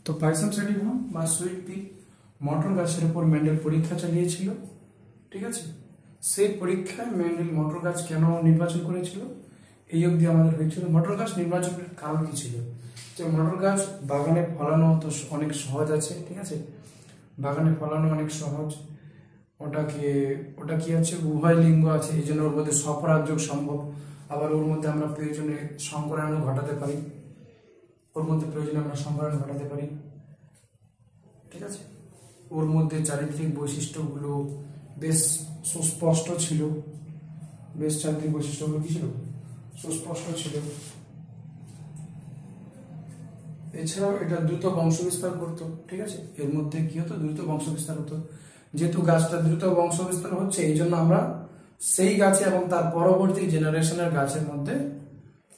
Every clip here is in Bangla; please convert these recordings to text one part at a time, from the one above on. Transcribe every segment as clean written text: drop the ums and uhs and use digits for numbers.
তো পাইসাম স্যাটিভম বা সুইট পি মটর গাছের উপর মেন্ডেল পরীক্ষা চালিয়েছিল, ঠিক আছে। সেই পরীক্ষায় মেন্ডেল মটর গাছ কেন নির্বাচন করেছিল এই অবধি আমাদের হয়েছিল। মটর গাছ নির্বাচনের কারণ কি ছিল, যে মটর গাছ বাগানে ফলানো তো অনেক সহজ আছে, ঠিক আছে, বাগানে ফলানো অনেক সহজ। ওটা কি আছে, উভয় লিঙ্গ আছে, এই জন্য ওর মধ্যে স্বপরাগযোগ সম্ভব। আবার ওর মধ্যে আমরা প্রয়োজনে সংকরায়নও ঘটাতে পারি, ঠিক আছে। ওর মধ্যে চারিত্রিক বৈশিষ্ট্যগুলো বেশ সুস্পষ্ট ছিল, সুস্পষ্ট ছিল। এছাড়াও এটা দ্রুত বংশ বিস্তার করতো, ঠিক আছে। এর মধ্যে কি হতো, দ্রুত বংশ বিস্তার হতো। যেহেতু গাছটা দ্রুত বংশ বিস্তার হচ্ছে, এই জন্য আমরা সেই গাছে এবং তার পরবর্তী জেনারেশনের গাছের মধ্যে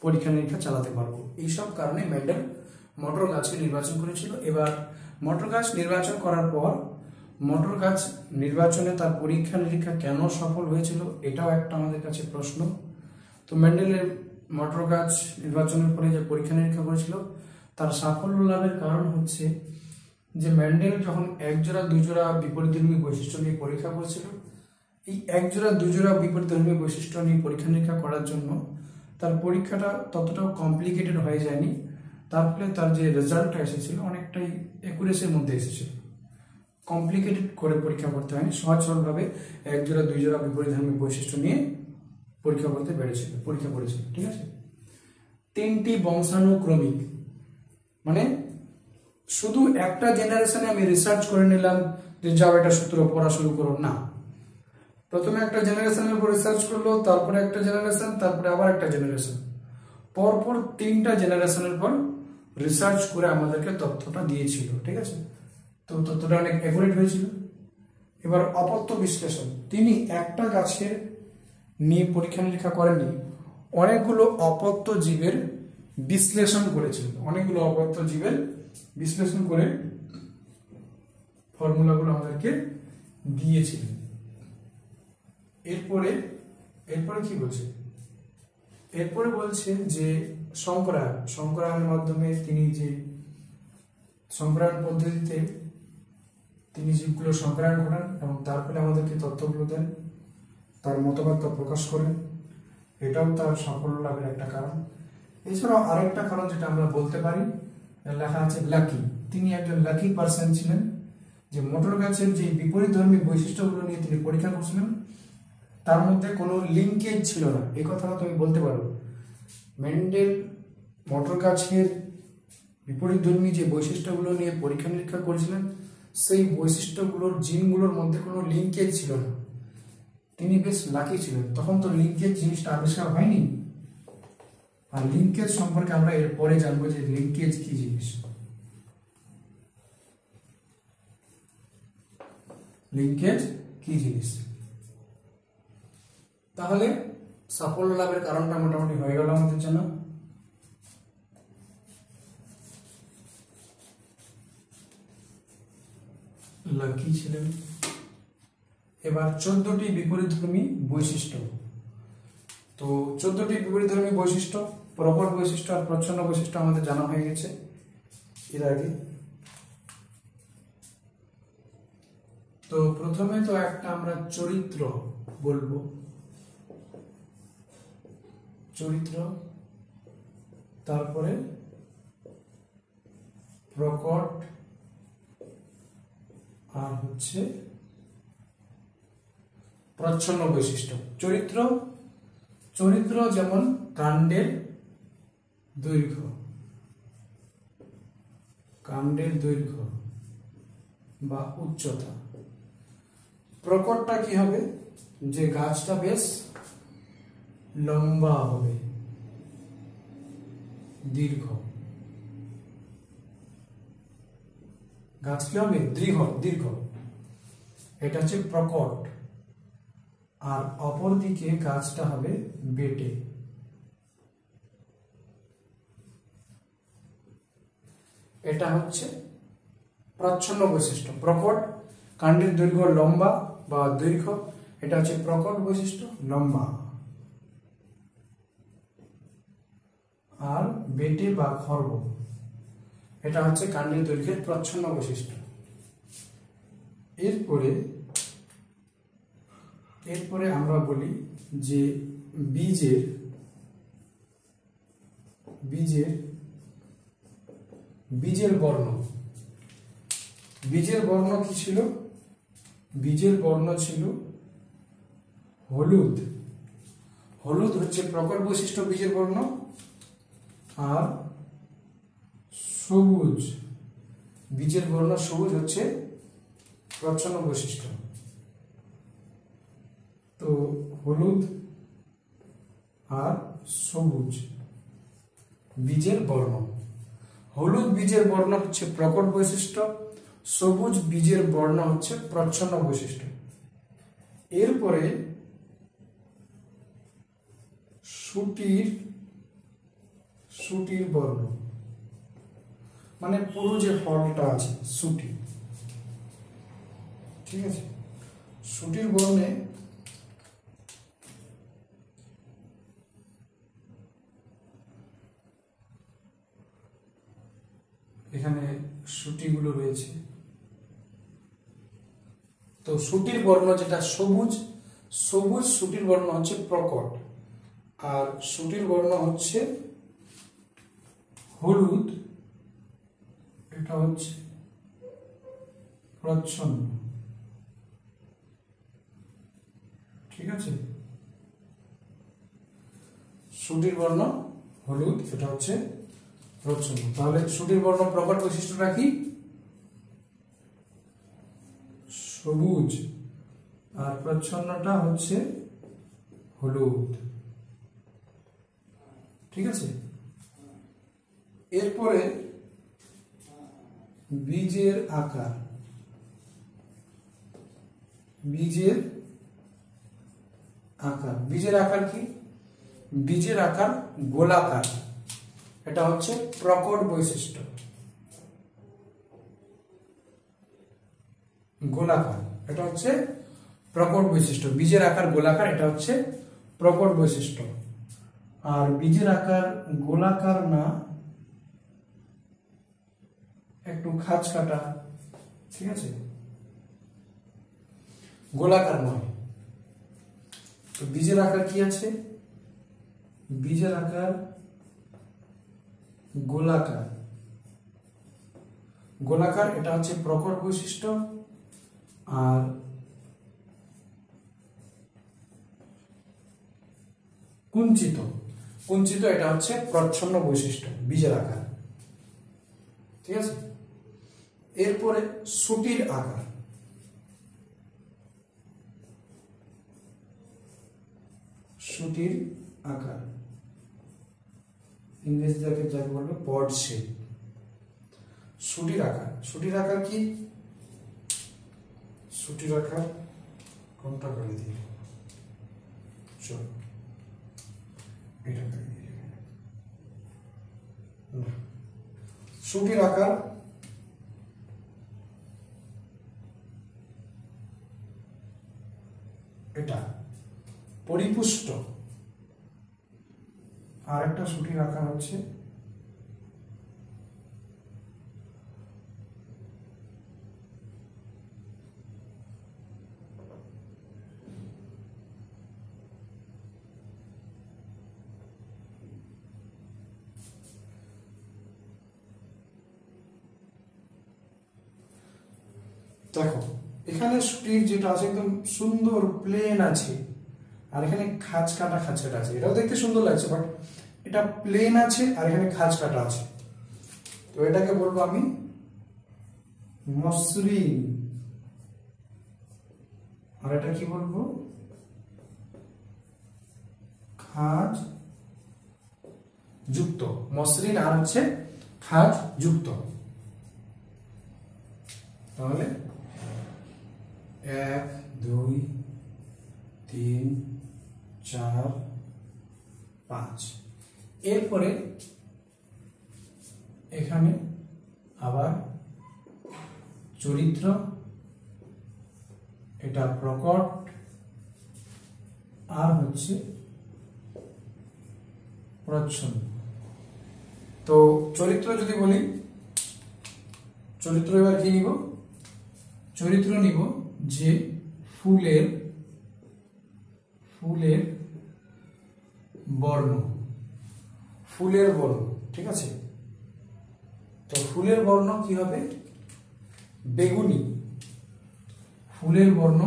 পরীক্ষা নিরীক্ষা চালাতে পারবো। এইসব কারণে মেন্ডেল মটর গাছকে নির্বাচন করেছিল। এবার মটর গাছ নির্বাচন করার পর মটর গাছ নির্বাচনে তার পরীক্ষা নিরীক্ষা কেন সফল হয়েছিল, এটাও একটা আমাদের কাছে প্রশ্ন। তো মেন্ডেলের মটর গাছ নির্বাচনের পরে যে পরীক্ষা নিরীক্ষা করেছিল তার সাফল্য লাভের কারণ হচ্ছে যে মেন্ডেল যখন একজোড়া দুজোড়া বিপরীতধর্মী বৈশিষ্ট্য নিয়ে পরীক্ষা করেছিল, এই একজোড়া দুজোড়া বিপরীতধর্মী বৈশিষ্ট্য নিয়ে পরীক্ষা নিরীক্ষা করার জন্য তার পরীক্ষাটা ততটাও কমপ্লিকেটেড হয়ে যায়নি। তার ফলে তার যে রেজাল্টটা এসেছিল অনেকটাই অ্যাকুরেসির মধ্যে এসেছিল। কমপ্লিকেটেড করে পরীক্ষা করতে হয়নি, সহজ সরলভাবে একজোড়া দুইজোড়া বিপরীতধর্মী বৈশিষ্ট্য নিয়ে পরীক্ষা করেছিল, ঠিক আছে। তিনটি বংশানুক্রমিক, মানে শুধু একটা জেনারেশনে আমি রিসার্চ করে নিলাম যে যাও এটা সূত্র পড়া শুরু করো, না। প্রথমে একটা জেনারেশনের উপর রিসার্চ করলো, তারপরে একটা জেনারেশন, তারপরে আবার একটা জেনারেশন, পরপর তিনটা জেনারেশনের পর রিসার্চ করে আমাদেরকে তথ্যটা দিয়েছিল, ঠিক আছে। তো তথ্যটা অনেক অ্যাকুরেট হয়েছিল। এবার অপত্য বিশ্লেষণ, তিনি একটা গাছের নিয়ে পরীক্ষা নিরীক্ষা করেননি, অনেকগুলো অপত্য জীবের বিশ্লেষণ করেছিলেন, বিশ্লেষণ করে ফর্মুলাগুলো আমাদেরকে দিয়েছিলেন। এরপরে কি বলছে, এরপরে বলছে যে সংকরায়নের মাধ্যমে তিনি যে সংকরায়ন পদ্ধতিতে তিনি জীবগুলো সংকরায়ন করেন এবং তারপরে আমাদেরকে তথ্যগুলো দেন, তার মতবাদ প্রকাশ করেন, এটাও তার সাফল্য লাভের একটা কারণ। এছাড়াও আরেকটা কারণ যেটা আমরা বলতে পারি, লেখা আছে লাকি, তিনি একজন লাকি পার্সন ছিলেন, যে মটর গাছের যে বিপরীতধর্মী বৈশিষ্ট্যগুলো নিয়ে তিনি পরীক্ষা করছিলেন তার মধ্যে কোনো লিঙ্কেজ ছিল না। এই কথাটা তুমি বলতে পারো, মেন্ডেল মটর গাছের বিপরীতধর্মী যে বৈশিষ্ট্যগুলো নিয়ে পরীক্ষা নিরীক্ষা করেছিলেন সেই বৈশিষ্ট্যগুলোর জিনগুলোর মধ্যে কোনো লিঙ্কেজ ছিল না। তিনি বেশ লাকি ছিলেন, তখন তো লিঙ্কেজ জিনিসটা আবিষ্কার হয়নি। আর লিঙ্কেজ সম্পর্কে আমরা এরপরে জানবো যে লিঙ্কেজ কি জিনিস। তাহলে সাফল্য লাভের কারণটা মোটামুটি হয়ে গেল আমাদের জন্য। লাকি ছিলেন। এবার 14টি বিপরীতধর্মী বৈশিষ্ট্য। তো 14টি বিপরীতধর্মী বৈশিষ্ট্য, প্রকট বৈশিষ্ট্য আর প্রচ্ছন্ন বৈশিষ্ট্য আমাদের জানা হয়ে গেছে এর আগে। তো প্রথমে তো একটা আমরা চরিত্র বলবো, তারপরে প্রকট আর হচ্ছে প্রচ্ছন্ন বৈশিষ্ট্য। চরিত্র যেমন কাণ্ডের দৈর্ঘ্য বা উচ্চতা। প্রকটটা কি হবে, যে গাছটা বেশ লম্বা হবে, দীর্ঘ। গাছ কি হবে, দীর্ঘ, এটা হচ্ছে প্রকট। আর অপরদিকে গাছটা হবে বেটে। এটা হচ্ছে প্রচ্ছন্ন বৈশিষ্ট্য। প্রকট, কাণ্ডের দৈর্ঘ্য লম্বা বা দীর্ঘ, এটা হচ্ছে প্রকট বৈশিষ্ট্য, লম্বা। আর বেটে বা খর্ব, এটা হচ্ছে কাণ্ডের দৈর্ঘ্যের প্রচ্ছন্ন বৈশিষ্ট্য। এরপরে আমরা বলি যে বীজের বর্ণ। বীজের বর্ণ কি ছিল? বীজের বর্ণ ছিল হলুদ। হলুদ হচ্ছে প্রকট বৈশিষ্ট্য বীজের বর্ণ, আর সবুজ, বীজের বর্ণ সবুজ হচ্ছে প্রচ্ছন্ন বৈশিষ্ট্য। তো হলুদ আর সবুজ বীজের বর্ণ। হলুদ বীজের বর্ণ হচ্ছে প্রকট বৈশিষ্ট্য, সবুজ বীজের বর্ণ হচ্ছে প্রচ্ছন্ন বৈশিষ্ট্য। এরপরে শুটির বর্ণ, মানে পুরো যে ফলটা আছে শুটি, ঠিক আছে। শুটির বর্ণে এখানে শুটিগুলো রয়েছে। তো শুটির বর্ণ যেটা সবুজ, শুটির বর্ণ হচ্ছে প্রকট, আর শুটির বর্ণ হচ্ছে হলুদ, এটা হচ্ছে প্রচ্ছন্ন, ঠিক আছে। শুটির বর্ণ হলুদ, এটা হচ্ছে প্রচ্ছন্ন। তাহলে শুটির বর্ণ প্রকট বৈশিষ্ট্যটা কি? সবুজ, আর প্রচ্ছন্নটা হচ্ছে হলুদ, ঠিক আছে। এরপরে বীজের আকার। বীজের আকার কি? বীজের আকার গোলাকার, এটা হচ্ছে প্রকট বৈশিষ্ট্য। গোলাকার, এটা হচ্ছে প্রকট বৈশিষ্ট্য। বীজের আকার গোলাকার, এটা হচ্ছে প্রকট বৈশিষ্ট্য। আর বীজের আকার গোলাকার না, একটু খাঁজ কাটা, ঠিক আছে, গোলাকার নয়। তো বীজের আকার কি আছে? বীজের আকার গোলাকার। গোলাকার, এটা হচ্ছে প্রকট বৈশিষ্ট্য। আর কুঞ্চিত, এটা হচ্ছে প্রচ্ছন্ন বৈশিষ্ট্য বীজের আকার, ঠিক আছে। এরপরে শুটির আকার। শুটির আকার ইংরেজিতে যাকে বলবে পড শেপ। শুটির আকার কি? শুটির আকার কোনটা করে দিই, চল এটা করে দিই। শুটির আকার এটা পরিপুষ্ট, আর একটা শুটির আকার হচ্ছে দেখো এখানে শুটির যেটা আছে একদম সুন্দর প্লেন আছে, আর এখানে খাঁজ কাটা আছে। এটাও দেখতে সুন্দর লাগছে, বাট এটা প্লেন আছে আর এখানে খাঁজ কাটা আছে। তো এটাকে বলবো আমি মসৃণ, আর এটা কি বলবো? খাঁজ যুক্ত। মসৃণ আর হচ্ছে খাঁজ যুক্ত। তাহলে 1 2 3 4 5। এরপরে এখানে আবার চরিত্র, এটা প্রকট, আর হচ্ছে প্রচ্ছন্ন। তো চরিত্র যদি বলি, চরিত্র এবার কি নিব, চরিত্র নিব যে ফুলের বর্ণ, ফুলের বর্ণ, ঠিক আছে। তো ফুলের বর্ণ কি হবে, বেগুনি। ফুলের বর্ণ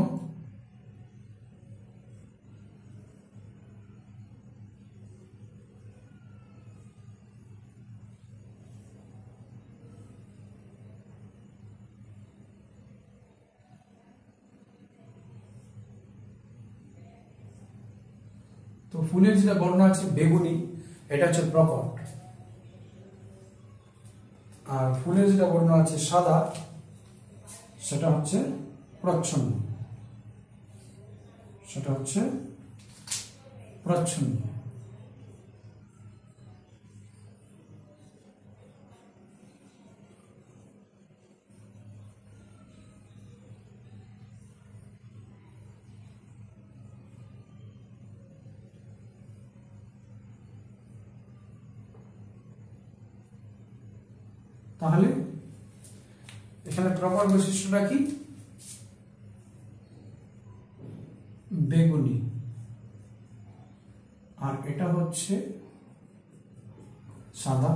তো ফুলের যেটা বর্ণ আছে বেগুনি, এটা হচ্ছে প্রকট। আর ফুলের যেটা বর্ণ আছে সাদা, সেটা হচ্ছে প্রচ্ছন্ন, সেটা হচ্ছে প্রচ্ছন্ন। তাহলে এখানে প্রকট বৈশিষ্ট্যটা কি, বেগুনি, আর এটা হচ্ছে সাদা।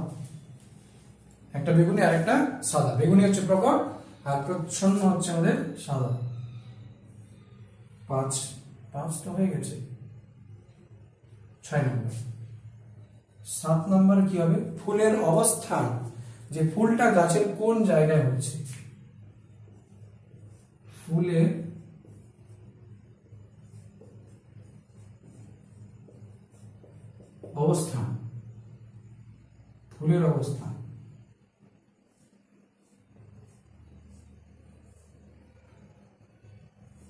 একটা বেগুনি আর একটা সাদা, বেগুনি হচ্ছে প্রকট আর প্রচ্ছন্ন হচ্ছে আমাদের সাদা। 5টা হয়ে গেছে। 6 নম্বর। 7 নম্বর কি হবে, ফুলের অবস্থান, যে ফুলটা গাছের কোন জায়গায় হচ্ছে, ফুলের অবস্থান, ফুলের অবস্থান।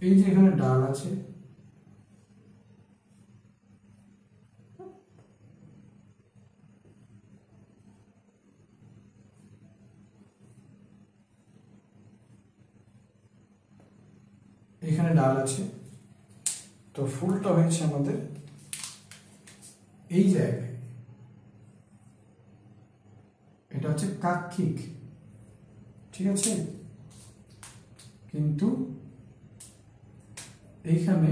এই যে এখানে ডাল আছে, এখানে ডাল আছে, তো ফুলটা হয়েছে আমাদের এই জায়গায়, এটা হচ্ছে কাক্ষিক, ঠিক আছে। কিন্তু এইখানে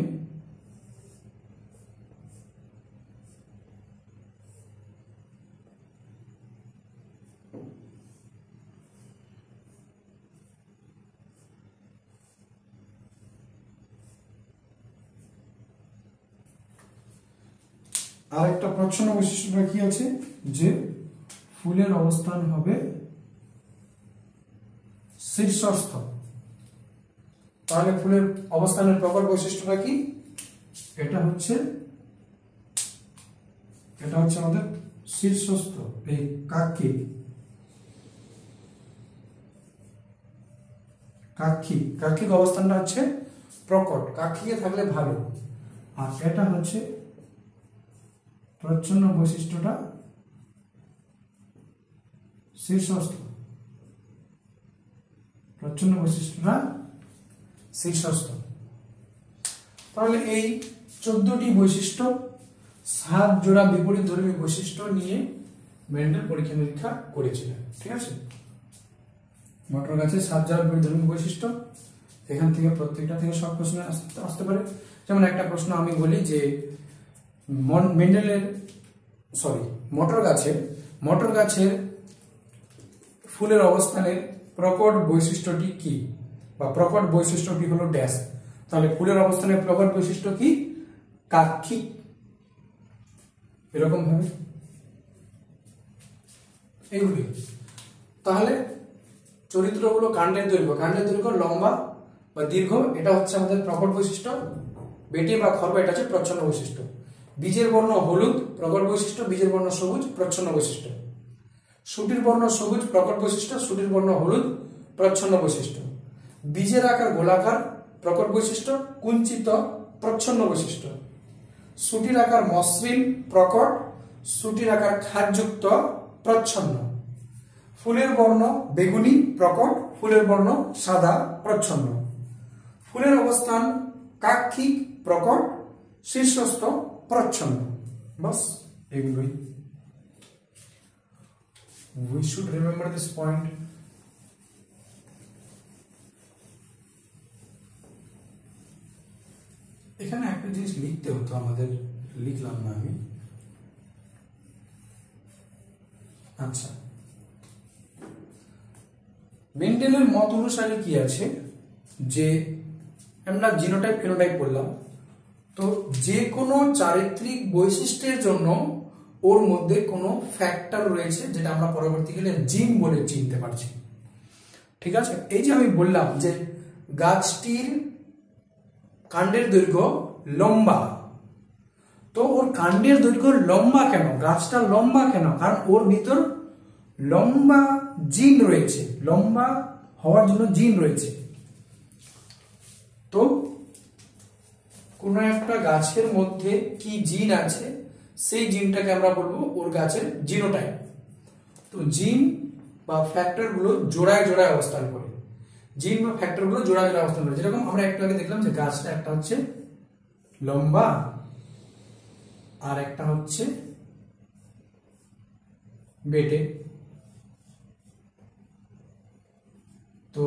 আর একটা প্রচ্ছন্ন বৈশিষ্ট্যটা কি আছে, যে ফুলের অবস্থান হবে শীর্ষস্থ। তাহলে ফুলের অবস্থানের প্রকট বৈশিষ্ট্যটা কি, এটা হচ্ছে আমাদের শীর্ষস্থ, এই কাক্ষিক। কাক্ষিক অবস্থানটা হচ্ছে প্রকট, কাক্ষিকে থাকলে ভালো। আর এটা হচ্ছে প্রচ্ছন্ন বৈশিষ্ট্যটা শীর্ষস্থ, প্রচ্ছন্ন বৈশিষ্ট্যটা শীর্ষস্থ। তাহলে এই 14টি বৈশিষ্ট্য, 7 জোড়া বিপরীত ধর্মী বৈশিষ্ট্য নিয়ে মেন্ডেল পরীক্ষা নিরীক্ষা করেছিলেন, ঠিক আছে। মটর গাছের 7 জোড়া বিপরীত ধর্মী বৈশিষ্ট্য, এখান থেকে প্রত্যেকটা থেকে সব প্রশ্ন আসতে পারে। যেমন একটা প্রশ্ন আমি বলি যে মটর গাছের ফুলের অবস্থানের প্রকট বৈশিষ্ট্যটি কি, বা প্রকট বৈশিষ্ট্যটি হলো ড্যাশ। তাহলে ফুলের অবস্থানের প্রকট বৈশিষ্ট্য কি, কাক্ষিক, এরকম ভাবে এইগুলি। তাহলে চরিত্র হলো কাণ্ডের দৈর্ঘ্য লম্বা বা দীর্ঘ, এটা হচ্ছে আমাদের প্রকট বৈশিষ্ট্য। বেটে বা খর্ব, এটা হচ্ছে প্রচ্ছন্ন বৈশিষ্ট্য। বীজের বর্ণ হলুদ, প্রকট বৈশিষ্ট্য। বীজের বর্ণ সবুজ, প্রচ্ছন্ন বৈশিষ্ট্য। শুটির বর্ণ সবুজ, প্রকট বৈশিষ্ট্য। শুটির বর্ণ হলুদ, প্রচ্ছন্ন বৈশিষ্ট্য। বীজের আকার গোলাকার, প্রকট বৈশিষ্ট্য। কুঞ্চিত, প্রচ্ছন্ন বৈশিষ্ট্য। শুটির আকার মসৃণ, প্রকট। শুটির আকার খাদযুক্ত, প্রচ্ছন্ন। ফুলের বর্ণ বেগুনি, প্রকট। ফুলের বর্ণ সাদা, প্রচ্ছন্ন। ফুলের অবস্থান কাক্ষিক, প্রকট। শীর্ষস্থ, প্রচ্ছন্ন। বাস এগুলোই। We should remember this point. এখানে একটা জিনিস লিখতে হতো আমাদের, লিখলাম না আমি। আচ্ছা, মেন্ডেলের মত অনুসারে কি আছে যে আমরা জিনোটাইপ ফিনোটাইপ বললাম, তো যে কোনো চারিত্রিক বৈশিষ্ট্যের জন্য ওর মধ্যে কোনো ফ্যাক্টর রয়েছে যেটা আমরা পরবর্তীকালে জিন বলে চিনতে পারছি। ঠিক আছে, এই যে আমি বললাম যে গাছটির কাণ্ডের দৈর্ঘ্য লম্বা, তো ওর কাণ্ডের দৈর্ঘ্য লম্বা কেন, গাছটা লম্বা কেন, কারণ ওর ভিতর লম্বা জিন রয়েছে, লম্বা হওয়ার জন্য জিন রয়েছে। তো কোন একটা গাছের মধ্যে কি জিন আছে সেই জিনটাকে আমরা বলবো ওর গাছের জিনোটাইপ। তো জিন বা ফ্যাক্টর গুলো জোড়ায় জোড়ায় অবস্থান করে, জিন বা ফ্যাক্টর গুলো জোড়ায় জোড়ায় অবস্থান করে। যেরকম আমরা একটু আগে দেখলাম যে গাছটা একটা হচ্ছে লম্বা আর একটা হচ্ছে বেটে। তো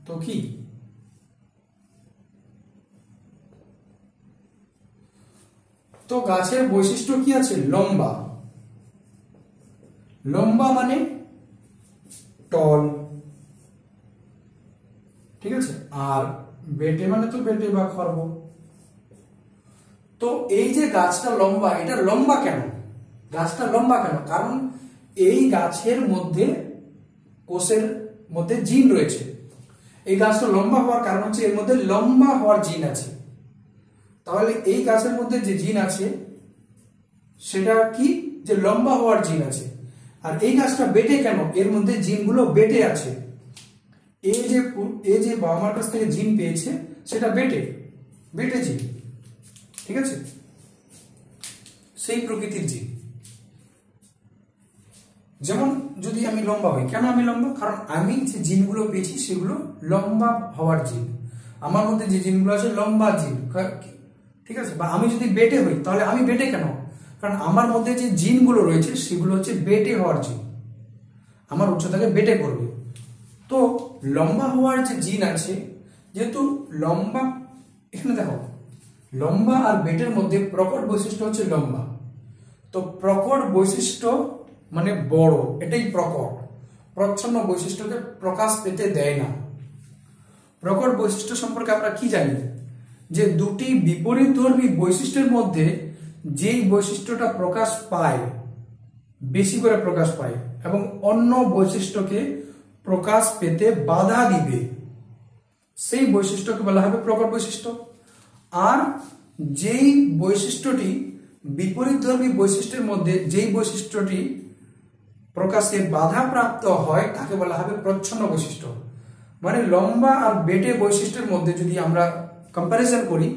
তো কি তো গাছের বৈশিষ্ট্য কি আছে, লম্বা, লম্বা মানে টল, ঠিক আছে, আর বেটে মানে তো বেটে বা খর্ব। তো এই যে গাছটা লম্বা, এটা লম্বা কেন, গাছটা লম্বা কেন, কারণ এই গাছের মধ্যে কোষের মধ্যে জিন রয়েছে। এই গাছটা লম্বা হওয়ার কারণ হচ্ছে এর মধ্যে লম্বা হওয়ার জিন আছে। তাহলে এই গাছের মধ্যে যে জিন আছে সেটা কি, যে লম্বা হওয়ার জিন আছে। আর এই গাছটা বেটে কেন, এর মধ্যে জিনগুলো বেটে আছে। এই যে বাবা মার কাছ থেকে জিন পেয়েছে সেটা বেটে জিন, ঠিক আছে, সেই প্রকৃতির জিন। যেমন যদি আমি লম্বা হই, কেন আমি লম্বা, কারণ আমি যে জিনগুলো পেয়েছি সেগুলো লম্বা হওয়ার জিন, আমার মধ্যে যে জিনগুলো আছে লম্বা জিন, ঠিক আছে। বা আমি যদি বেটে হই তাহলে আমি বেটে কেন, কারণ আমার মধ্যে যে জিনগুলো রয়েছে সেগুলো হচ্ছে বেটে হওয়ার জিন, আমার উচ্চতাকে বেটে করবে। তো লম্বা হওয়ার যে জিন আছে, যেহেতু লম্বা, এখানে দেখো লম্বা আর বেটের মধ্যে প্রকট বৈশিষ্ট্য হচ্ছে লম্বা। তো প্রকট বৈশিষ্ট্য মানে বড়, এটাই প্রকট। প্রচ্ছন্ন বৈশিষ্ট্যকে প্রকাশ পেতে দেয় না। প্রকট বৈশিষ্ট্য সম্পর্কে আমরা কি জানি, যে দুটি বিপরীতধর্মী বৈশিষ্ট্যের মধ্যে যেই বৈশিষ্ট্যটা প্রকাশ পায়, বেশি করে প্রকাশ পায় এবং অন্য বৈশিষ্ট্যকে প্রকাশ পেতে বাধা দিবে, সেই বৈশিষ্ট্যকে বলা হবে প্রকট বৈশিষ্ট্য। আর যেই বৈশিষ্ট্যটি বিপরীতধর্মী বৈশিষ্ট্যের মধ্যে যেই বৈশিষ্ট্যটি প্রকাশে বাধা প্রাপ্ত হয় তাকে বলা হবে প্রচ্ছন্ন বৈশিষ্ট্য। মানে লম্বা আর বেটে বৈশিষ্ট্যের মধ্যে যদি আমরা কম্পারিজন করি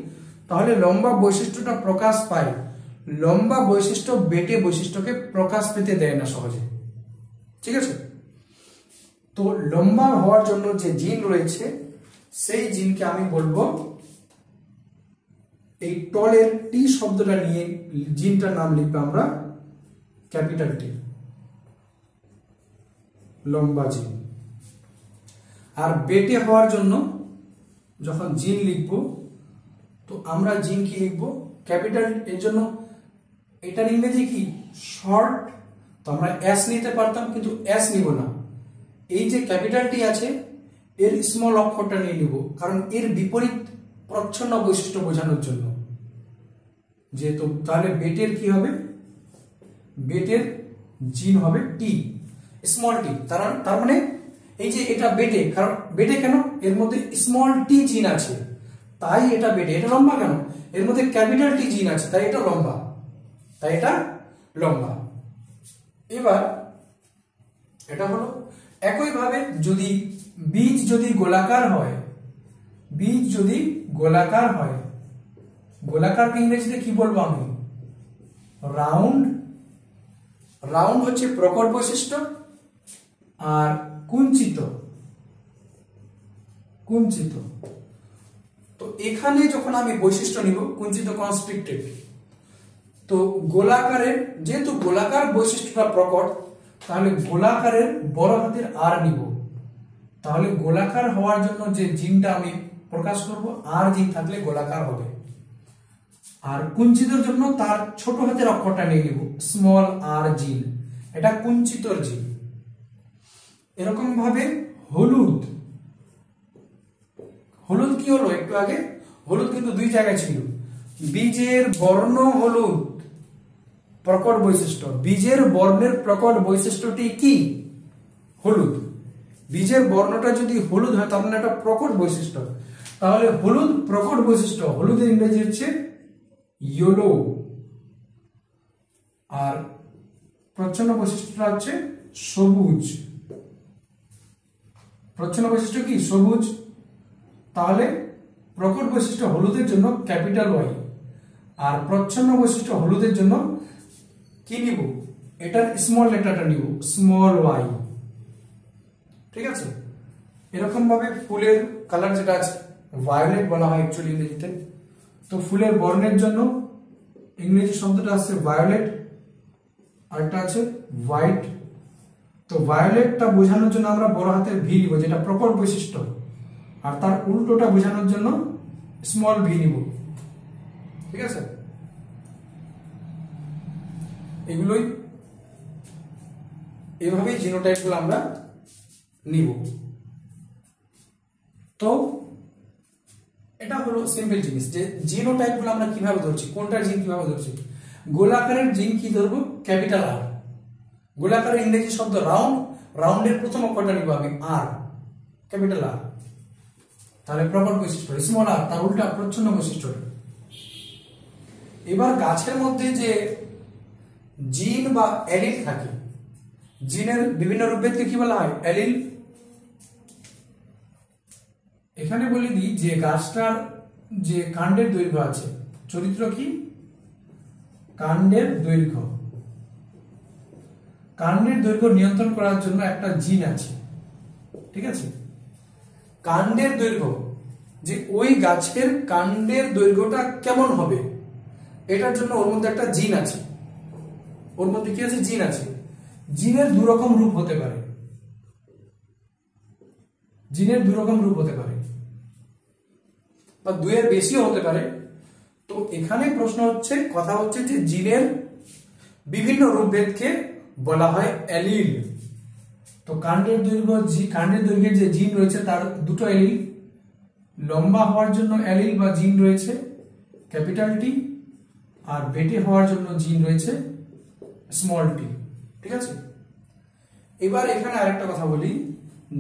তাহলে লম্বা বৈশিষ্ট্যটা প্রকাশ পায়, লম্বা বৈশিষ্ট্য বেটে বৈশিষ্ট্যকে প্রকাশ পেতে দেয় না সহজে, ঠিক আছে। তো লম্বা হওয়ার জন্য যে জিন রয়েছে সেই জিনকে আমি বলবো, এই টলের টি শব্দটা নিয়ে জিনটার নাম লিখবো আমরা ক্যাপিটাল টি, লম্বা জিন। আর বেটে হওয়ার জন্য যখন জিন লিখবো তো আমরা জিন কি লিখবো, ক্যাপিটাল। এর জন্য এটার ইংরেজি কি, শর্ট, তো আমরা এস নিতে পারতাম কিন্তু এস নিব না। এই যে ক্যাপিটালটি আছে এর স্মল অক্ষরটা নিয়ে নিব, কারণ এর বিপরীত প্রচ্ছন্ন বৈশিষ্ট্য বোঝানোর জন্য। যেহেতু তাহলে বেটের কি হবে, বেটের জিন হবে টি, স্মল টি। তার মানে এই যে এটা বেটে, কারণ বেটে কেন, এর মধ্যে স্মল টি জিন আছে তাই এটা বেটে। এটা লম্বা কেন, এর মধ্যে ক্যাপিটাল টি জিন আছে তাই এটা লম্বা, তাই এটা লম্বা। এবার এটা হলো একইভাবে যদি বীজ যদি গোলাকার হয়, বীজ যদি গোলাকার হয়, গোলাকারকে ইংরেজিতে কি বলবো আমি, রাউন্ড। রাউন্ড হচ্ছে প্রকট বৈশিষ্ট্য, আর কুঞ্চিত, কুঞ্চিত। তো এখানে যখন আমি বৈশিষ্ট্য নিব কুঞ্চিত কনস্ট্রিক্টেড, তো গোলাকারের, যেহেতু গোলাকার বৈশিষ্ট্যটা প্রকট তাহলে গোলাকারের বড় হাতের আর নিব। তাহলে গোলাকার হওয়ার জন্য যে জিনটা আমি প্রকাশ করব, আর জিন থাকলে গোলাকার হবে। আর কুঞ্চিতর জন্য তার ছোট হাতের অক্ষরটা নিয়ে নিব, স্মল আর জিন, এটা কুঞ্চিতর জিন। এরকম ভাবে হলুদ, হলুদ কি হলো একটু আগে, হলুদ কিন্তু দুই জায়গায় ছিল। বীজের বর্ণ হলুদ, প্রকট বৈশিষ্ট্য, বীজের বর্ণের প্রকট বৈশিষ্ট্যটি কি? হলুদ। বীজের বর্ণটা যদি হলুদ হয় তার মানে একটা প্রকট বৈশিষ্ট্য, তাহলে হলুদ প্রকট বৈশিষ্ট্য, হলুদের ইংরেজি হচ্ছে ইয়েলো। আর প্রচ্ছন্ন বৈশিষ্ট্যটা হচ্ছে সবুজ। প্রচ্ছন্ন বৈশিষ্ট্য কি? সবুজ। তাহলে প্রকট বৈশিষ্ট্য হলুদের জন্য ক্যাপিটাল ওয়াই, আর প্রচ্ছন্ন বৈশিষ্ট্য হলুদের জন্য কি নিব? এটার স্মল লেটারটা নিব, স্মল ওয়াই। ঠিক আছে? এরকম ভাবে ফুলের কালার যেটা আছে ভায়োলেট বলা হয় অ্যাকচুয়ালি ইংরেজিতে। তো ফুলের বর্ণের জন্য ইংরেজি শব্দটা আছে ভায়োলেট, আরেকটা আছে হোয়াইট। তো ভায়োলেটটা বোঝানোর জন্য আমরা বড় হাতের ভি নিব, যেটা প্রকট বৈশিষ্ট্য, আর তার উল্টোটা বোঝানোর জন্য স্মল ভি নিব। ঠিক আছে? এগুলোই এভাবেই জিনোটাইপগুলো আমরা নিব। তো এটা হলো সিম্পল জিনিস যে জিনোটাইপগুলো আমরা কিভাবে ধরছি, কোনটার জিন কিভাবে ধরছি। গোলাকারের জিন কি ধরবো? ক্যাপিটাল আর। গোলাকারের ইংরেজি শব্দ রাউন্ড, রাউন্ডের প্রথম অক্ষরটা নিব আমি আর, ক্যাপিটাল আর। তাহলে প্রকট বৈশিষ্ট্য স্মল আর, তার উল্টা প্রচ্ছন্ন বৈশিষ্ট্য। এবার গাছের মধ্যে যে জিন বা অ্যালিল থাকে, জিনের বিভিন্ন রূপভেদকে কি বলা হয়? অ্যালিল। এখানে বলে দিই যে গাছটার যে কাণ্ডের দৈর্ঘ্য আছে, চরিত্র কি? কাণ্ডের দৈর্ঘ্য। কাণ্ডের দৈর্ঘ্য নিয়ন্ত্রণ করার জন্য একটা জিন আছে। ঠিক আছে? কাণ্ডের দৈর্ঘ্য, যে ওই গাছের কাণ্ডের দৈর্ঘ্যটা কেমন হবে, এটার জন্য ওর মধ্যে একটা জিন আছে। ওর মধ্যে কি আছে? জিন আছে। জিনের দু রকম রূপ হতে পারে, জিনের দু রকম রূপ হতে পারে, বা দুয়ের বেশিও হতে পারে। তো এখানে প্রশ্ন হচ্ছে, কথা হচ্ছে যে জিনের বিভিন্ন রূপভেদকে বলা হয় অ্যালিল। তো কাণ্ডের দৈর্ঘ্য, কাণ্ডের দৈর্ঘ্যের যে জিন রয়েছে তার দুটো অ্যালিল, লম্বা হওয়ার জন্য অ্যালিল বা জিন রয়েছে ক্যাপিটাল টি, আর বেটে হওয়ার জন্য জিন রয়েছে স্মল টি। ঠিক আছে? এবার এখানে আরেকটা কথা বলি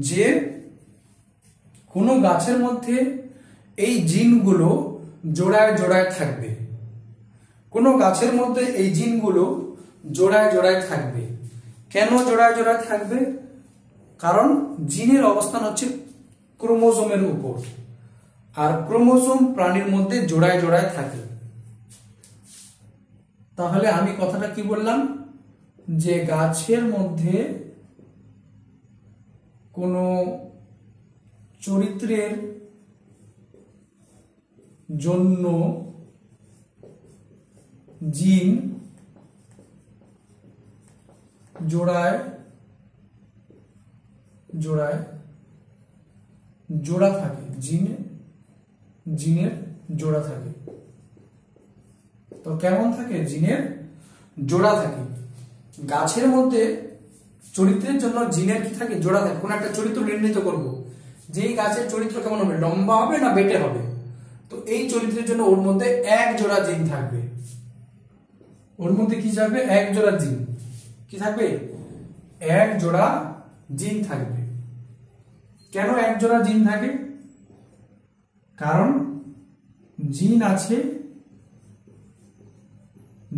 যে কোন গাছের মধ্যে এই জিনগুলো জোড়ায় জোড়ায় থাকবে, কোন গাছের মধ্যে এই জিনগুলো জোড়ায় জোড়ায় থাকবে। কেন জোড়ায় জোড়ায় থাকবে? কারণ জিনের অবস্থান হচ্ছে ক্রোমোজোমের উপর, আর ক্রোমোজোম প্রাণীর মধ্যে জোড়ায় জোড়ায় থাকে। তাহলে আমি কথাটা কি বললাম? যে গাছের মধ্যে কোন চরিত্রের জন্য জিন জোড়ায় জোড়ায় জোড়া থাকে, জিনের জোড়া থাকে। তো কেমন থাকে? জিনের জোড়া থাকে। গাছের মধ্যে চরিত্রের জন্য জিনের কি থাকে? জোড়া থাকে। কোন একটা চরিত্র নির্ণীত করব, যে এই গাছের চরিত্র কেমন হবে, লম্বা হবে না বেটে হবে। তো এই চরিত্রের জন্য ওর মধ্যে এক জোড়া জিন থাকবে। ওর মধ্যে কি থাকবে? এক জোড়া জিন। কি থাকবে? এক জোড়া জিন থাকবে। কেন এক জোড়া জিন থাকে? কারণ জিন আছে,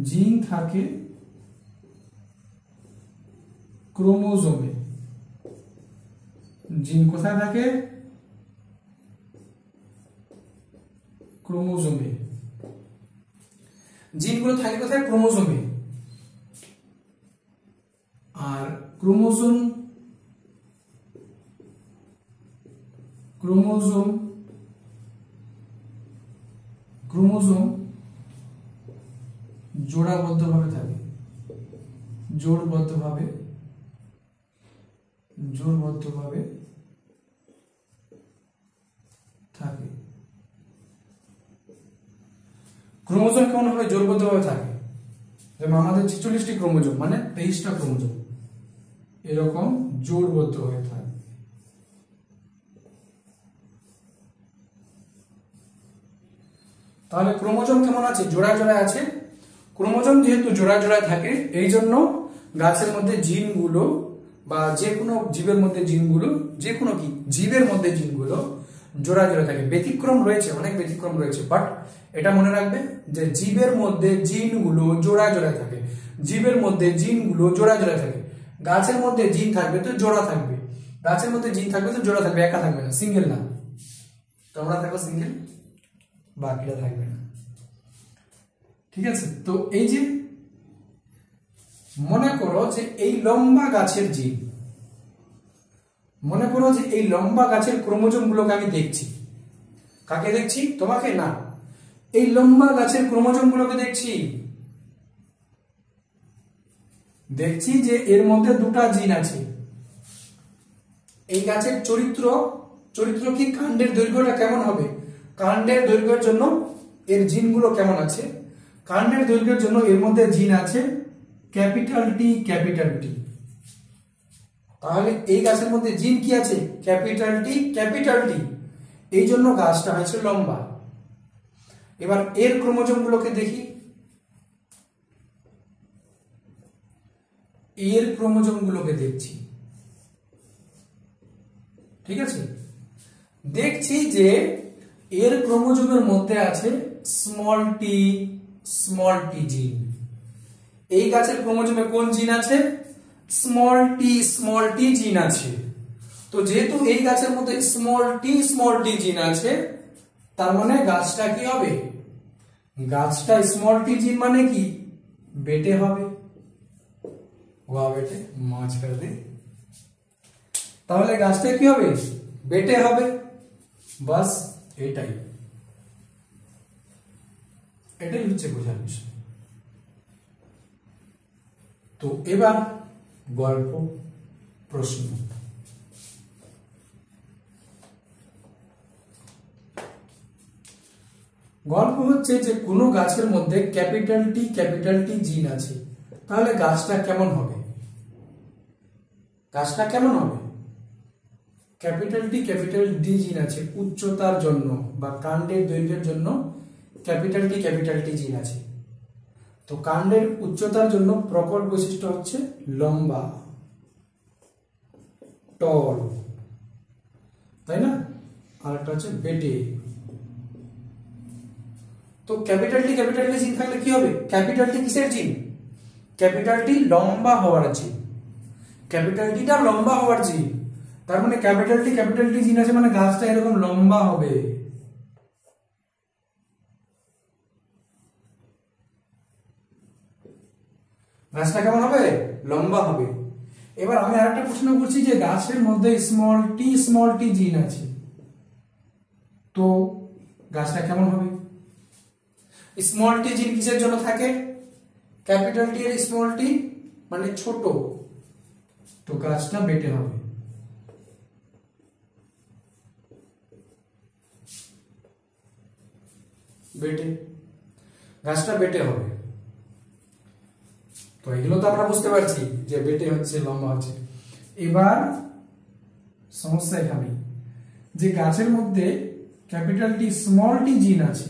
জিন থাকে ক্রোমোজোমে। জিন কোথায় থাকে? ক্রোমোজোমে। জিনগুলো থাকে কোথায়? ক্রোমোজোমে। আর ক্রোমোজোম ক্রোমোজোম ক্রোমোজোম জোড়াবদ্ধভাবে থাকে, জোড়বদ্ধভাবে থাকে। ক্রোমোজোম কেমন ভাবে জোড়বদ্ধভাবে থাকে, যেমন আমাদের 46টি ক্রোমোজোম মানে 23টা ক্রোমোজোম এরকম জোড়বদ্ধ হয়ে থাকে। তাহলে ক্রোমোজোম কেমন আছে, জোড়ায় জোড়ায় আছে। ক্রোমোজোম যেহেতু জোড়ায় জোড়ায় থাকে, এই জন্য গাছের মধ্যে জিনগুলো বা যে কোনো জীবের মধ্যে জিনগুলো, যে কোনো কি জীবের মধ্যে জিনগুলো জোড়া জোড়া থাকে। ব্যতিক্রম রয়েছে, অনেক ব্যতিক্রম রয়েছে, বাট এটা মনে রাখবে যে জীবের মধ্যে জিনগুলো জোড়া জোড়া থাকে। জীবের মধ্যে জিনগুলো জোড়া জোড়া থাকে। গাছের মধ্যে জিন থাকবে তো জোড়া থাকবে, গাছের মধ্যে জিন থাকবে তো জোড়া থাকবে, একা থাকবে না, সিঙ্গেল না। তোমরা থাকো সিঙ্গেল, বাকিটা থাকবে না। ঠিক আছে, তো এই যে মনে করো যে এই লম্বা গাছের জিন, মনে করো যে এই লম্বা গাছের ক্রোমোজোম গুলোকে আমি দেখছি। কাকে দেখছি? তোমাকে না, এই লম্বা গাছের ক্রোমোজোম গুলোকে দেখছি। দেখছি যে এর মধ্যে দুটা জিন আছে। এই গাছের চরিত্র কি, কাণ্ডের দৈর্ঘ্যটা কেমন হবে, কাণ্ডের দৈর্ঘ্যের জন্য এর জিনগুলো কেমন আছে। কাণ্ডের দৈর্ঘ্যের জন্য এর মধ্যে জিন আছে ক্যাপিটাল টি, ক্যাপিটাল টি। তাহলে এই গাছের মধ্যে জিন কি আছে? Capital T, capital T. এই জন্য গাছটা হয়েছে লম্বা। এবার এর ক্রোমোজোম গুলোকে দেখি। এর ক্রোমোজোম গুলোকে দেখছি। ঠিক আছে, দেখছি যে এর ক্রোমোজোমের মধ্যে আছে স্মল টি জিন। এই গাছের ক্রোমোজোমে কোন জিন আছে? স্মল টি জিন আছে। তো যেহেতু এই গাছের মধ্যে স্মল টি জিন আছে, তার মানে গাছটা কি হবে? গাছটা স্মল টি জিন মানে কি? বেটে হবে। ওয়া বেটে মাছ कर दे। তাহলে গাছটা কি হবে? বেটে হবে। বাস এটাই হচ্ছে বোঝার বিষয়। তো এবার গল্প প্রশ্ন। গল্প হচ্ছে যে কোনো গাছের মধ্যে ক্যাপিটাল টি জিন আছে, তাহলে গাছটা কেমন হবে? গাছটা কেমন হবে? ক্যাপিটাল টি জিন আছে উচ্চতার জন্য বা কাণ্ডের দৈর্ঘ্যের জন্য ক্যাপিটাল টি জিন আছে। তো কাণ্ডের উচ্চতার জন্য প্রকট বৈশিষ্ট্য হচ্ছে লম্বা, টল, তাই না? আর একটা হচ্ছে বেটে। তো ক্যাপিটাল টি জিন থাকলে কি হবে? ক্যাপিটাল টি কিসের জিন? ক্যাপিটাল টি লম্বা হওয়ার জিন। ক্যাপিটাল টিটা লম্বা হওয়ার জিন। তার মানে ক্যাপিটাল টি জিন আছে মানে গাছটা এরকম লম্বা হবে। গাছটা কেমন হবে? লম্বা হবে। এবার আমি আরেকটা প্রশ্ন করছি যে গাছের মধ্যে স্মল টি জিন আছে, তো গাছটা কেমন হবে? স্মল টি জিন কিসের জন্য থাকে? ক্যাপিটাল টি এর স্মল টি মানে ছোট, তো গাছটা বেটে হবে। বেটে, গাছটা বেটে হবে। তো এগুলো তো আমরা বুঝতে পারছি যে বেটে হচ্ছে, লম্বা হচ্ছে। এবার সমস্যা এখানে যে গাছের মধ্যে ক্যাপিটাল টি স্মল টি জিন আছে,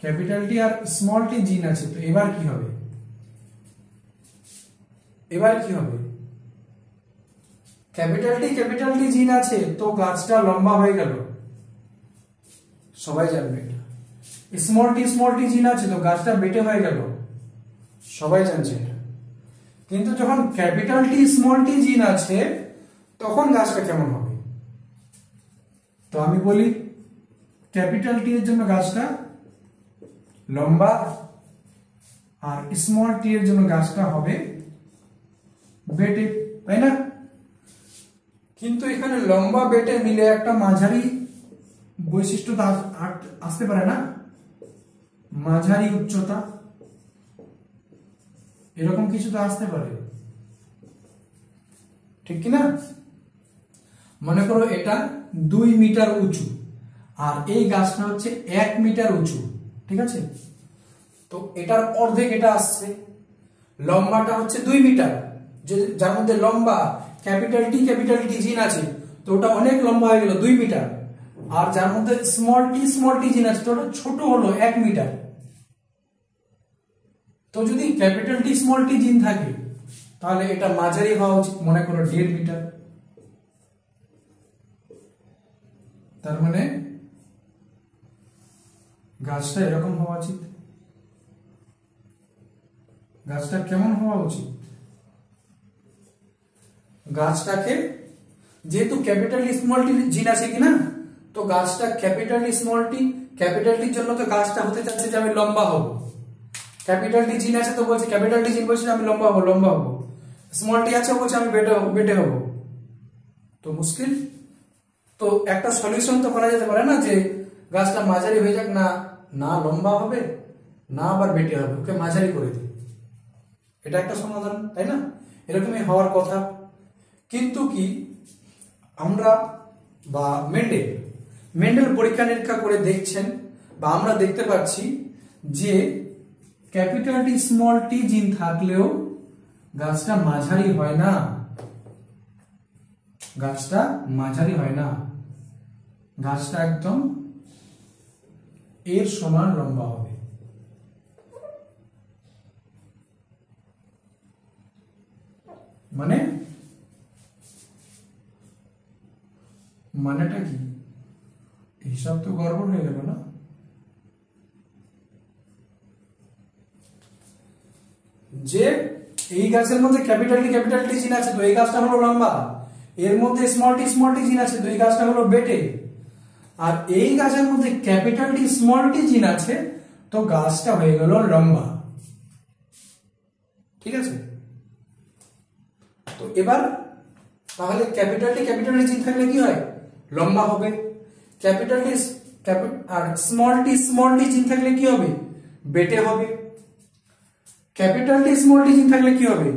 ক্যাপিটাল টি আর স্মল টি জিন আছে, তো এবার কি হবে? ক্যাপিটাল টি জিন আছে তো গাছটা লম্বা হয়ে গেল, সবাই জানবে এটা। স্মল টি জিন আছে তো গাছটা বেটে হয়ে গেল, সবাই জানছে এটা। কিন্তু যখন ক্যাপিটাল টি স্মল টি জিন আছে তখন গাছটা কেমন হবে? তো আমি বলি ক্যাপিটাল টি এর জন্য গাছটা লম্বা আর স্মল টি এর জন্য গাছটা হবে বেটে, তাই না? কিন্তু এখানে লম্বা বেটে মিলে একটা মাঝারি বৈশিষ্ট্য আসতে পারে না? মাঝারি উচ্চতা, এরকম কিছু তো আসতে পারে, ঠিক কি না? মনে করো এটা 2 মিটার উঁচু আর এই গাছটা হচ্ছে 1 মিটার উঁচু, ঠিক আছে। তো এটার অর্ধেক এটা আসছে, লম্বাটা হচ্ছে 2 মিটার, যার মধ্যে লম্বা ক্যাপিটাল টি জিন আছে, তো ওটা অনেক লম্বা হয়ে গেল 2 মিটার। আর যার মধ্যে স্মল টি জিন আছে, তো ওটা ছোট হলো 1 মিটার। তো যদি ক্যাপিটাল টি স্মল টি জিন থাকে, তাহলে এটা মাঝারি হওয়া উচিত, মনে করো 1.5 মিটার। তার মানে গাছটা এরকম হওয়া উচিত। গাছটা কেমন হওয়া উচিত? গাছটাকে যেহেতু ক্যাপিটাল টি স্মল টি জিন আছে কিনা, তো গাছটা capital T small tea, capital টির জন্য তো গাছটা হতে চাচ্ছে যে আমি লম্বা হব। ক্যাপিটাল টি জিন আছে তো বলছে, ক্যাপিটাল টি জিন বলছে আমি লম্বা হব। স্মল টি আছে বলছে আমি বেটে হব। তো মুশকিল। তো একটা সলিউশন তো করা যেতে পারে না যে গাছটা মাঝারি হয়ে যাক, না না লম্বা হবে না আবার বেটে হবে, ওকে মাঝারি করে দিই। এটা একটা সমাধান, তাই না? এরকমই হওয়ার কথা। কিন্তু কি আমরা বা মেন্ডেল পরীক্ষা নিরীক্ষা করে দেখছেন, বা আমরা দেখতে পাচ্ছি যে ক্যাপিটাল টি স্মল টি জিন থাকলেও গাছটা মাঝারি হয় না। গাছটা মাঝারি হয় না, গাছটা একদম এর সমান লম্বা হবে। মানেটা কি? হিসাব তো গড়বড় হয়ে গেল না। যে এই গাছের মধ্যে ক্যাপিটাল টি জিন আছে, তো এই গাছটা হলো লম্বা। এর মধ্যে স্মল টি জিন আছে, তো এই গাছটা হলো বেটে। আর এই গাছের মধ্যে ক্যাপিটাল টি স্মল টি জিন আছে, তো গাছটা হয়ে গেল লম্বা। ঠিক আছে। তো এবার তাহলে ক্যাপিটাল টি জিন থাকলে কি হয়? লম্বা হবে। ক্যাপিটাল টি আর স্মল টি জিন থাকলে কি হবে? বেটে হবে। ক্যাপিটাল টি স্মল টি জিন থাকলে কি হবে?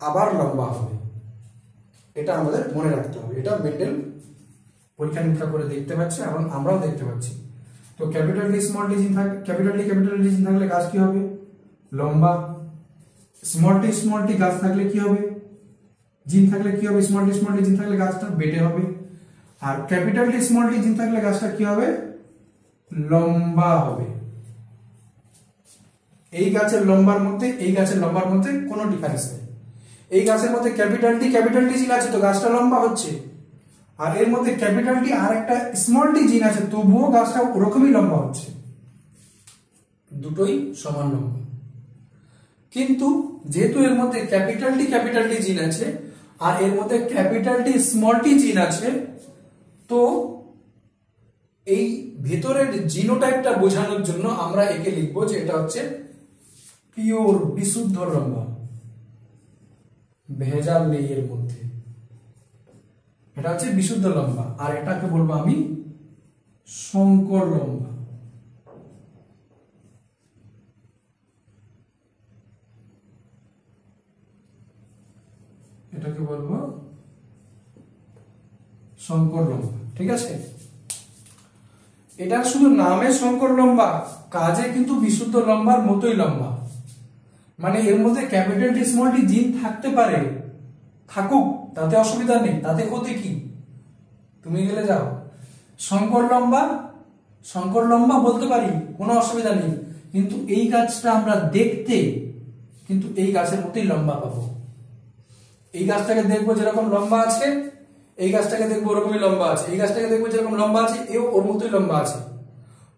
আবার লম্বা হবে। এটা আমাদের মনে রাখতে হবে। এটা মেন্ডেল পরীক্ষা নিরীক্ষা করে দেখতে পাচ্ছে এবং আমরাও দেখতে পাচ্ছি। তো ক্যাপিটাল টি স্মল টি জিন থাকে, ক্যাপিটাল টি জিন থাকলে গাছ কি হবে? লম্বা। স্মল টি গাছ থাকলে কি হবে? জিন থাকলে কি হবে? স্মল টি জিন থাকলে গাছটা বেটে হবে। আর ক্যাপিটাল টি স্মল টি জিন থাকলে গাছটা কি হবে? লম্বা হবে। এই গাছের লম্বার মধ্যে এই গাছের লম্বার মধ্যে কোনো ডিফারেন্স নেই। এই গাছের মধ্যে ক্যাপিটাল টি জিন আছে, তো গাছটা লম্বা হচ্ছে। আর এর মধ্যে ক্যাপিটাল টি আর একটা স্মল টি জিন আছে, তবুও গাছটা ওরকমই লম্বা হচ্ছে। দুটোই সমান লম্বা। কিন্তু যেহেতু এর মধ্যে ক্যাপিটাল টি জিন আছে আর এর মধ্যে ক্যাপিটাল টি স্মল টি জিন আছে, তো এই ভেতরের জিনোটাইপটা বোঝানোর জন্য আমরা একে লিখবো যে এটা হচ্ছে পিওর, বিশুদ্ধ লম্বা, ভেজাল নেই এর মধ্যে। এটা হচ্ছে বিশুদ্ধ লম্বা। আর এটাকে বলবো আমি শঙ্কর লম্বা। এটাকে বলবো শঙ্কর লম্বা। ঠিক আছে। এটা শুধু নামে শঙ্কর লম্বা, কাজে কিন্তু বিশুদ্ধ লম্বার মতোই লম্বা। মানে এর মধ্যে ক্যাপিটাল টি স্মল টি জিন থাকতে পারে, থাকুক, তাতে অসুবিধা নেই, তাতে ক্ষতি কি? তুমি গেলে যাও শঙ্কর লম্বা বলতে পারি, কোনো অসুবিধা নেই। কিন্তু এই গাছটা আমরা দেখতে কিন্তু এই গাছের মতোই লম্বা পাবো। এই গাছটাকে দেখবো যেরকম লম্বা আছে, এই গাছটাকে দেখবো ওরকমই লম্বা আছে। এই গাছটাকে দেখবো যেরকম লম্বা আছে, এও ওর মতোই লম্বা আছে,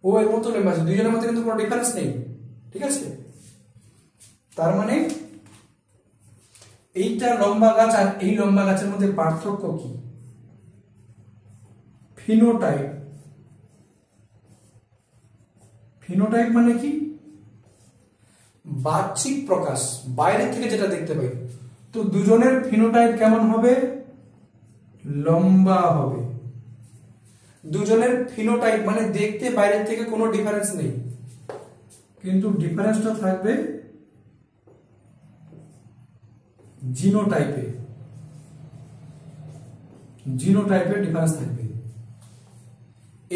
ও এর মতো লম্বা আছে। দুইজনের মধ্যে কিন্তু কোনো ডিফারেন্স নেই। ঠিক আছে। তার মানে এইটা লম্বা গাছ আর এই লম্বা গাছের মধ্যে পার্থক্য কি? ফিনোটাইপ। ফিনোটাইপ মানে কি? বাহ্যিক প্রকাশ, বাইরে থেকে যেটা দেখতে পাই। তো দুজনের ফিনোটাইপ কেমন হবে? লম্বা হবে। দুজনের ফিনোটাইপ মানে দেখতে বাইরে থেকে কোনো ডিফারেন্স নেই, কিন্তু ডিফারেন্সটা থাকবে জিনোটাইপে। জিনোটাইপের ডিফারেন্স থাকবে।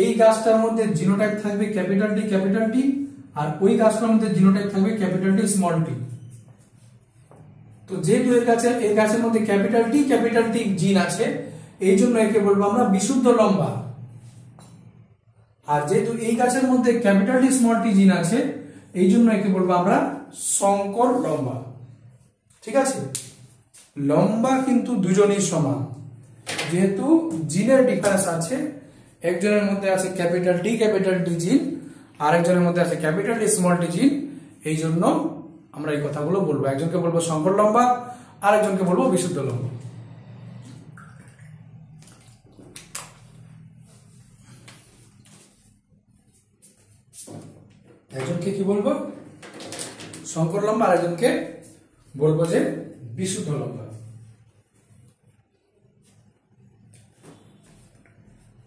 এই গাছটার মধ্যে জিনোটাইপ থাকবে ক্যাপিটাল টি, আর ওই গাছটার মধ্যে জিনোটাইপ থাকবে ক্যাপিটাল টি স্মল টি। তো যেহেতু এই গাছের মধ্যে ক্যাপিটাল টি জিন আছে, এই জন্য একে বলবো আমরা বিশুদ্ধ লম্বা। আর যেহেতু এই গাছের মধ্যে ক্যাপিটাল টি স্মল টি জিন আছে, এই জন্য একে বলবো আমরা সংকর লম্বা। ঠিক আছে, লম্বা কিন্তু দুজনেই সমান, যেহেতু জিনের ডিফারেন্স আছে, একজনের মধ্যে আছে ক্যাপিটাল টি জিন, আর একজনের মধ্যে আছে ক্যাপিটাল টি স্মল টি জিন। এই জন্য আমরা এই কথাগুলো বলবো, একজনকে বলবো সংকর লম্বা, আর একজনকে বলবো বিশুদ্ধ লম্বা। একজনকে কি বলবো সংকর লম্বা, আর একজনকে বলবো যে বিশুদ্ধ লম্বা।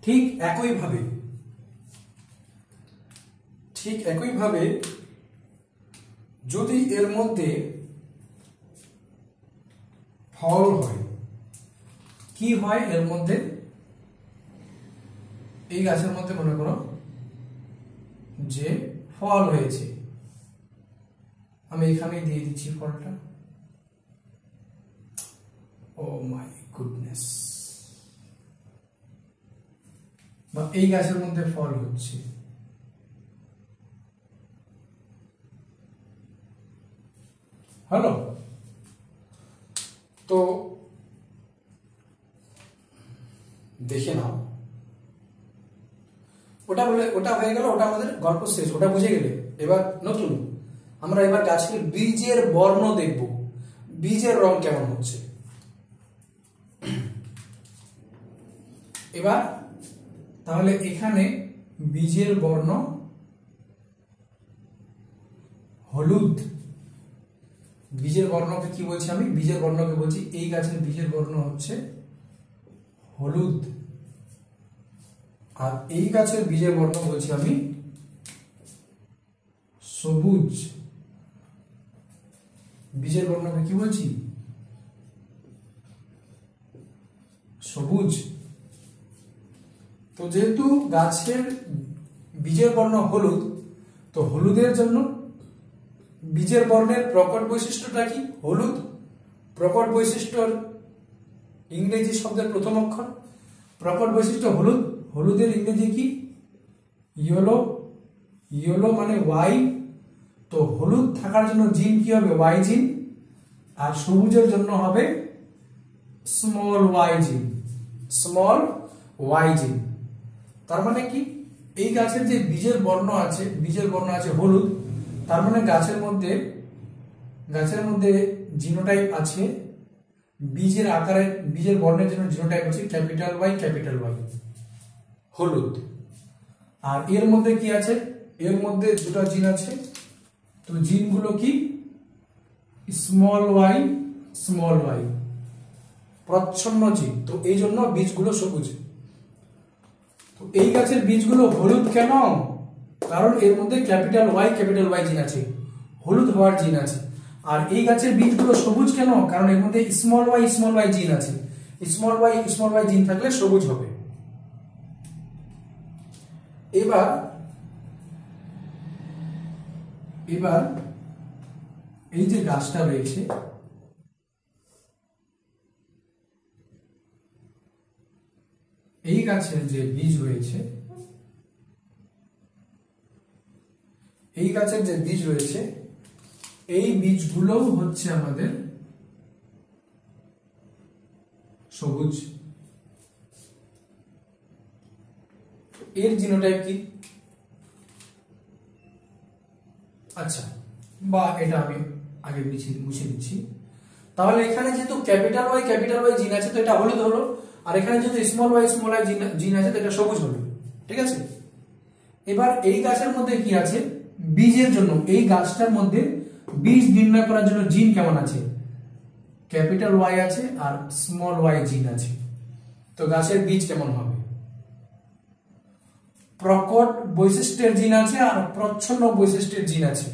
ঠিক একইভাবে যদি এর মধ্যে ফল হয়, কি হয় এর মধ্যে, এই গাছের মধ্যে মনে করো যে ফল হয়েছে, আমি এখানে দিয়ে দিচ্ছি ফলটা। ও মাই গুডনেস, বা এই গাছের মধ্যে ফল হচ্ছে, হলো। তো দেখে নাও, ওটা হয়ে গেল, ওটা আমাদের গল্প শেষ, ওটা বুঝে গেলে। এবার নতুন আমরা এবার গাছের বীজের বর্ণ দেখব, বীজের রং কেমন হচ্ছে। এবার তাহলে এখানে বীজের বর্ণ হলুদ। বীজের বর্ণকে কি বলছি আমি? বীজের বর্ণকে বলছি, এই গাছের বীজের বর্ণ হচ্ছে হলুদ, আর এই গাছের বীজের বর্ণ বলছি আমি সবুজ। বীজের বর্ণকে কি বলছি? সবুজ। তো যেহেতু গাছের বীজের বর্ণ হলুদ, তো হলুদের জন্য বীজের বর্ণের প্রকট বৈশিষ্ট্যটা কি? হলুদ। প্রকট বৈশিষ্ট্যর ইংরেজি শব্দের প্রথম অক্ষর, প্রকট বৈশিষ্ট্য হলুদ। হলুদের ইংরেজি কি? ইয়েলো। ইয়েলো মানে ওয়াই। তো হলুদ থাকার জন্য জিন কি হবে? ওয়াই জিন। আর সবুজের জন্য হবে স্মল ওয়াই জিন। স্মল ওয়াই জিন। তার মানে কি, এই গাছের যে বীজের বর্ণ আছে, বীজের বর্ণ আছে হলুদ, তার মানে গাছের মধ্যে জিনোটাইপ আছে, বীজের আকারে বীজের বর্ণের জন্য জিনোটাইপ আছে ক্যাপিটাল ওয়াই হলুদ। আর এর মধ্যে কি আছে? এর মধ্যে দুটো জিন আছে। তো জিনগুলো কি? স্মল ওয়াই প্রচ্ছন্ন জিন। তো এই জন্য বীজগুলো সবুজ। তো এই গাছের বীজগুলো হলুদ কেন? কারণ এর মধ্যে ক্যাপিটাল ওয়াই জিন আছে, হলুদ হওয়ার জিন আছে। আর এই গাছের বীজগুলো সবুজ কেন? কারণ এর মধ্যে স্মল ওয়াই জিন আছে। স্মল ওয়াই জিন থাকলে সবুজ হবে। এবার এই যে গাছটা রয়েছে, এই গাছের যে বীজ রয়েছে, এই বীজগুলো হচ্ছে আমাদের সবুজ। এর জিনোটাইপ কি? আচ্ছা, বা এটা আমি আগে মুছে দিচ্ছি। তাহলে এখানে যেহেতু ক্যাপিটাল ওয়াই জিন আছে, তো এটা হলুদ হলো। আর এখানে যেহেতু স্মল ওয়াই জিন আছে, তো এটা সবুজ হলো। ঠিক আছে। এবার এই গাছের মধ্যে কি আছে? বীজের জন্য, এই গাছটার মধ্যে বীজ নির্ণয় করার জন্য জিন কেমন আছে? ক্যাপিটাল ওয়াই আছে আর স্মল ওয়াই জিন আছে। তো গাছের বীজ কেমন হবে? প্রকট বৈশিষ্ট্যের জিন আছে আর প্রচ্ছন্ন বৈশিষ্ট্যের জিন আছে।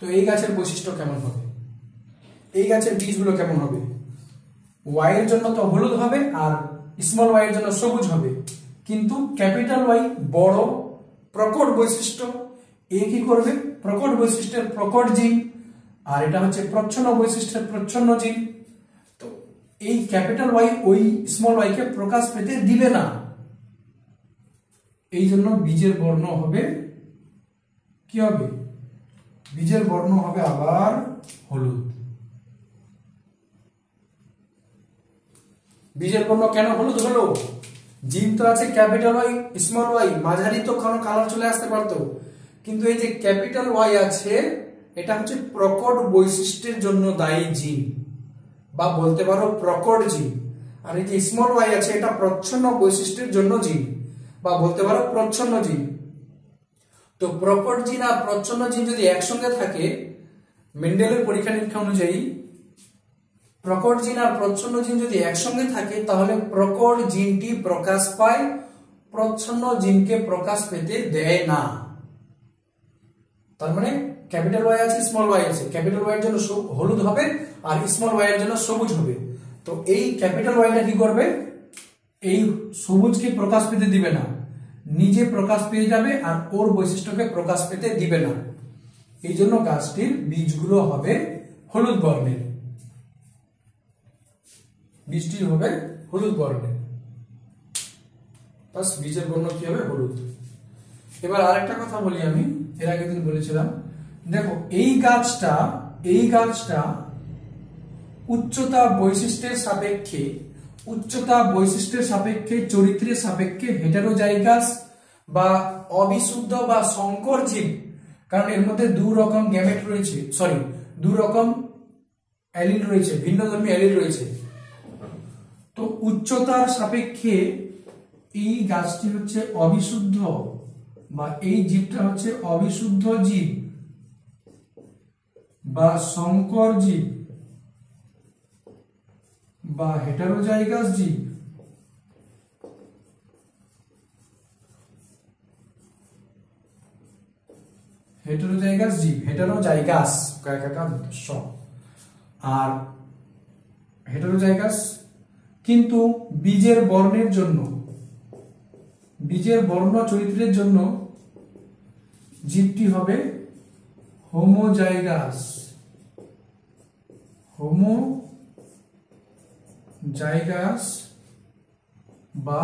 তো এই গাছের বৈশিষ্ট্য কেমন হবে? এই গাছের বীজগুলো কেমন হবে? ওয়াই এর জন্য তো হলুদ হবে, আর স্মল ওয়াই এর জন্য সবুজ হবে। কিন্তু ক্যাপিটাল ওয়াই বড় প্রকট বৈশিষ্ট্য, এ কি করবে প্রকট বৈশিষ্ট্যের প্রকট জিন, আর এটা হচ্ছে প্রচ্ছন্ন বৈশিষ্ট্যের প্রচ্ছন্ন জিন। তো এই ক্যাপিটাল ওয়াই ওই স্মল ওয়াই কে প্রকাশ পেতে দিবে না, এই জন্য বীজের বর্ণ হবে কি হবে, বীজের বর্ণ হবে আবার হলুদ। বীজের বর্ণ কেন হলুদ হলো, জিন তো আছে ক্যাপিটাল ওয়াই স্মল ওয়াই, মাঝারি তো কোনো কালার চলে আসতে পারতো, কিন্তু এই যে ক্যাপিটাল ওয়াই আছে এটা হচ্ছে প্রকট বৈশিষ্ট্যের জন্য দায়ী জিন, বা বলতে পারো প্রকট জিন। আর এই যে স্মল ওয়াই আছে এটা প্রচ্ছন্ন বৈশিষ্ট্যের জন্য জিন, বা বলতে পারো প্রচ্ছন্ন জিন। তো প্রকট জিন আর প্রচ্ছন্ন জিন যদি একসঙ্গে থাকে, মেন্ডেলের পরীক্ষা নিরীক্ষা অনুযায়ী প্রকট জিন আর প্রচ্ছন্ন জিন যদি একসঙ্গে থাকে তাহলে প্রকট জিনটি প্রকাশ পায়, প্রচ্ছন্ন জিনকে প্রকাশ পেতে দেয় না। তার মানে ক্যাপিটাল ওয়াই আছে স্মল ওয়াই আছে, ক্যাপিটাল ওয়াই এর জন্য হলুদ হবে আর স্মল ওয়াই এর জন্য সবুজ হবে। তো এই ক্যাপিটাল ওয়াইটা কি করবে, এই সবুজকে প্রকাশ পেতে দিবে না, নিজে প্রকাশ পেয়ে যাবে আর ওর বৈশিষ্ট্যকে প্রকাশ পেতে দিবে না, এই জন্য গাছটির বীজগুলো হবে হলুদ বর্ণের, বীজটি হবে হলুদ বর্ণের, বাস বীজের বর্ণ কি হবে হলুদ। এবার আরেকটা কথা বলি, আমি এর আগের দিন বলেছিলাম, দেখো এই গাছটা উচ্চতা বৈশিষ্ট্যের সাপেক্ষে চরিত্রের সাপেক্ষে হেটেরোজাইগাস বা অবিশুদ্ধ বা সংকর জীব, কারণ এর মধ্যে দু রকম গ্যামেট রয়েছে, দু রকম অ্যালিল রয়েছে, ভিন্নধর্মী অ্যালিল রয়েছে। তো উচ্চতার সাপেক্ষে এই গাছটি হচ্ছে অবিশুদ্ধ, বা এই জীবটা হচ্ছে অবিশুদ্ধ জীব বা সংকর জীব বা হেটেরোজাইগাস জীব। হেটেরোজাইগাস আর হেটেরোজাইগাস, কিন্তু বীজের বর্ণ চরিত্রের জন্য জীবটি হবে হোমোজাইগাস বা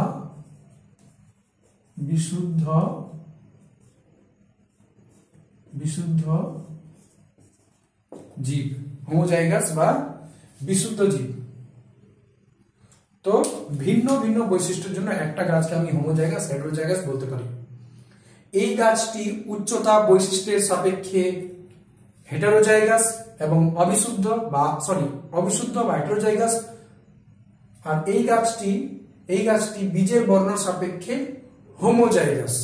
বিশুদ্ধ জীব, হোমোজাইগাস বা বিশুদ্ধ জীব। তো ভিন্ন ভিন্ন বৈশিষ্ট্যের জন্য একটা গাছকে আমি হোমোজাইগাস হেটেরোজাইগাস বলতে পারি। এই গাছটি উচ্চতা বৈশিষ্ট্যের সাপেক্ষে হেটেরোজাইগাস এবং অবিশুদ্ধ বা হেটেরোজাইগাস, আর এই গাছটি বীজের বর্ণ সাপেক্ষে হোমোজাইগাস।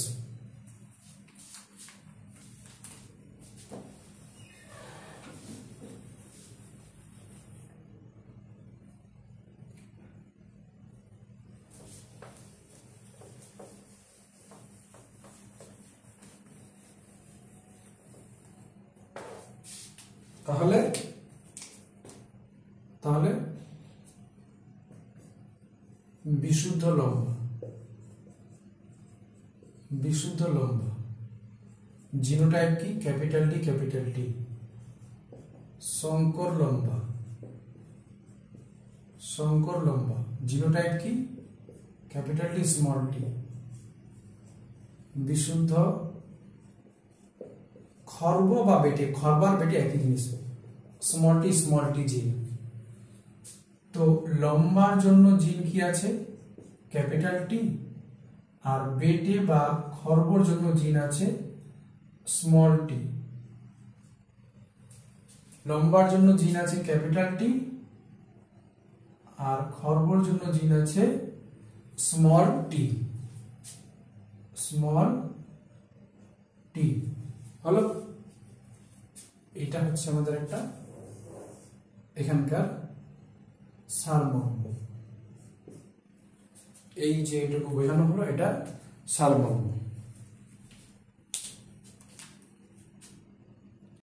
তাহলে বিশুদ্ধ লম্বা জিনোটাইপ কি ক্যাপিটাল টি। সংকর লম্বা জিনোটাইপ কি ক্যাপিটাল টি স্মল টি। বিশুদ্ধ খর্ব বা বেটে, খর্বার বেটে একই জিনিস, স্মল টি জিন। তো লম্বার জন্য জিন কি আছে ক্যাপিটাল টি, আর বেটে বা খর্বর জন্য জিন আছে স্মল টি। লম্বার জন্য জিন আছে ক্যাপিটাল টি, আর খর্বর জন্য জিন আছে স্মল টি। হলো, এটা হচ্ছে আমাদের একটা এখানকার সারমর্ম। এই যে এটুকু বোঝানো হলো এটা সারমর্ম।